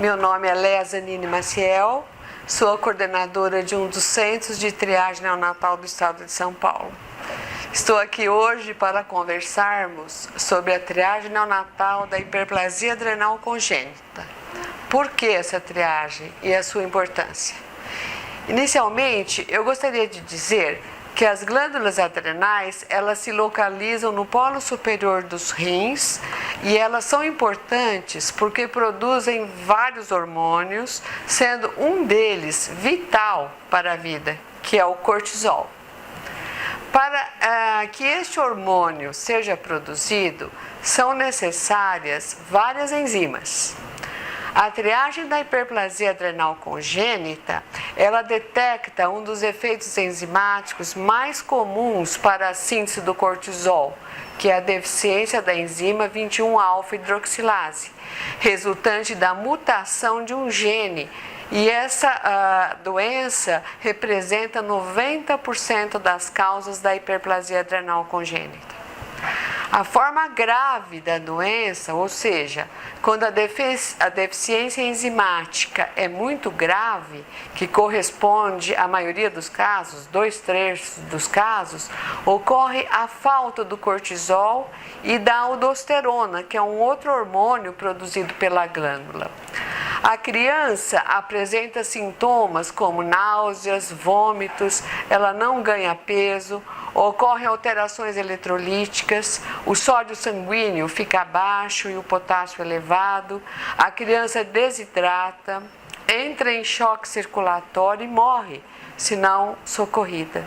Meu nome é Léa Zanini Maciel, sou a coordenadora de um dos centros de triagem neonatal do estado de São Paulo. Estou aqui hoje para conversarmos sobre a triagem neonatal da hiperplasia adrenal congênita. Por que essa triagem e a sua importância? Inicialmente, eu gostaria de dizer que as glândulas adrenais, elas se localizam no polo superior dos rins e elas são importantes porque produzem vários hormônios, sendo um deles vital para a vida, que é o cortisol. Para que este hormônio seja produzido, são necessárias várias enzimas. A triagem da hiperplasia adrenal congênita, ela detecta um dos efeitos enzimáticos mais comuns para a síntese do cortisol, que é a deficiência da enzima 21-alfa-hidroxilase, resultante da mutação de um gene. E essa doença representa 90% das causas da hiperplasia adrenal congênita. A forma grave da doença, ou seja, quando a deficiência enzimática é muito grave, que corresponde à maioria dos casos, 2/3 dos casos, ocorre a falta do cortisol e da aldosterona, que é um outro hormônio produzido pela glândula. A criança apresenta sintomas como náuseas, vômitos, ela não ganha peso, ocorrem alterações eletrolíticas, o sódio sanguíneo fica baixo e o potássio elevado, a criança desidrata, entra em choque circulatório e morre, se não socorrida.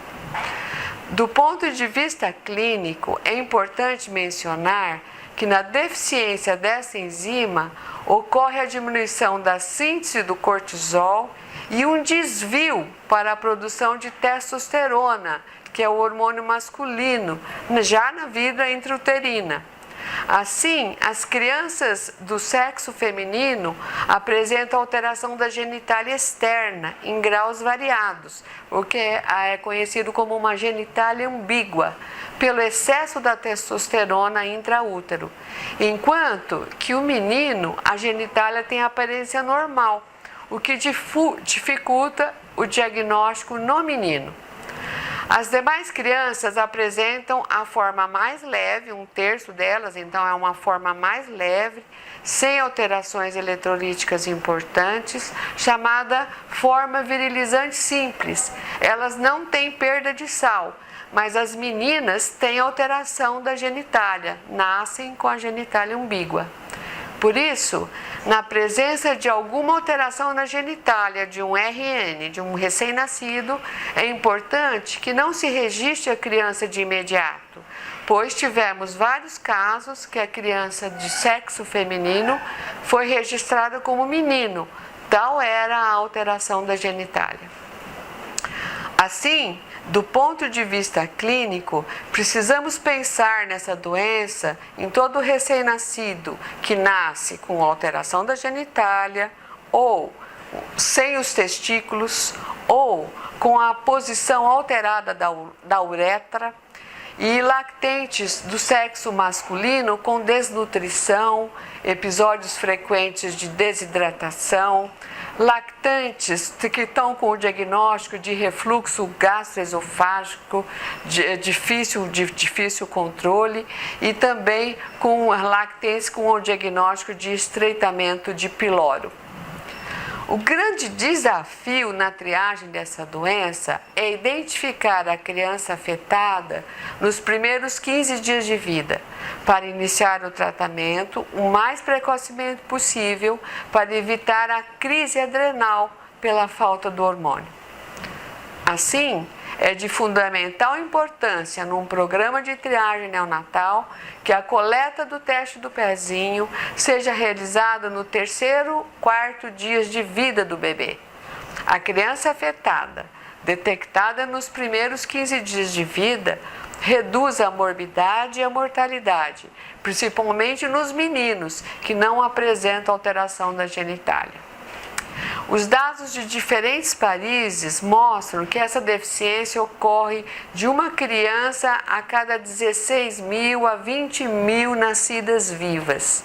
Do ponto de vista clínico, é importante mencionar que na deficiência dessa enzima ocorre a diminuição da síntese do cortisol e um desvio para a produção de testosterona, que é o hormônio masculino, já na vida intrauterina. Assim, as crianças do sexo feminino apresentam alteração da genitália externa em graus variados, o que é conhecido como uma genitália ambígua, pelo excesso da testosterona intraútero, enquanto que o menino, a genitália tem aparência normal, o que dificulta o diagnóstico no menino. As demais crianças apresentam a forma mais leve, 1/3 delas, então é uma forma mais leve, sem alterações eletrolíticas importantes, chamada forma virilizante simples. Elas não têm perda de sal, mas as meninas têm alteração da genitália, nascem com a genitália ambígua. Por isso, na presença de alguma alteração na genitália de um RN, de um recém-nascido, é importante que não se registre a criança de imediato, pois tivemos vários casos que a criança de sexo feminino foi registrada como menino, tal era a alteração da genitália. Assim, do ponto de vista clínico, precisamos pensar nessa doença em todo recém-nascido que nasce com alteração da genitália, ou sem os testículos, ou com a posição alterada da uretra, e lactentes do sexo masculino com desnutrição, episódios frequentes de desidratação, lactantes que estão com o diagnóstico de refluxo gastroesofágico de difícil controle e também com lactentes com o diagnóstico de estreitamento de piloro. O grande desafio na triagem dessa doença é identificar a criança afetada nos primeiros 15 dias de vida, para iniciar o tratamento o mais precocemente possível para evitar a crise adrenal pela falta do hormônio. Assim, é de fundamental importância num programa de triagem neonatal que a coleta do teste do pezinho seja realizada no 3º, 4º dias de vida do bebê. A criança afetada, detectada nos primeiros 15 dias de vida, reduz a morbidade e a mortalidade, principalmente nos meninos que não apresentam alteração da genitália. Os dados de diferentes países mostram que essa deficiência ocorre de uma criança a cada 16.000 a 20.000 nascidas vivas.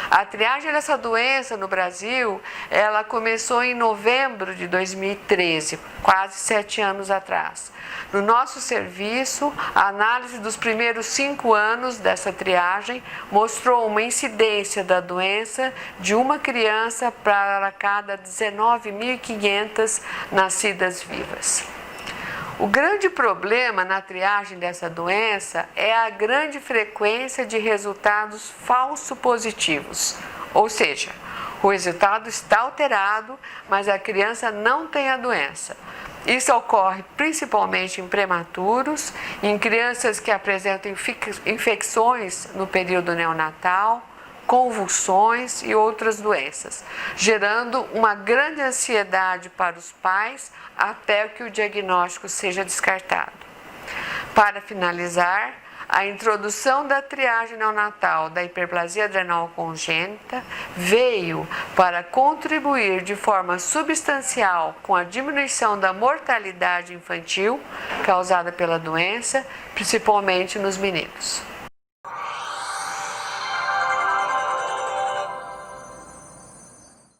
A triagem dessa doença no Brasil, ela começou em novembro de 2013, quase 7 anos atrás. No nosso serviço, a análise dos primeiros 5 anos dessa triagem mostrou uma incidência da doença de uma criança para cada 19.500 nascidas vivas. O grande problema na triagem dessa doença é a grande frequência de resultados falso positivos, ou seja, o resultado está alterado, mas a criança não tem a doença. Isso ocorre principalmente em prematuros, em crianças que apresentam infecções no período neonatal, convulsões e outras doenças, gerando uma grande ansiedade para os pais até que o diagnóstico seja descartado. Para finalizar, a introdução da triagem neonatal da hiperplasia adrenal congênita veio para contribuir de forma substancial com a diminuição da mortalidade infantil causada pela doença, principalmente nos meninos.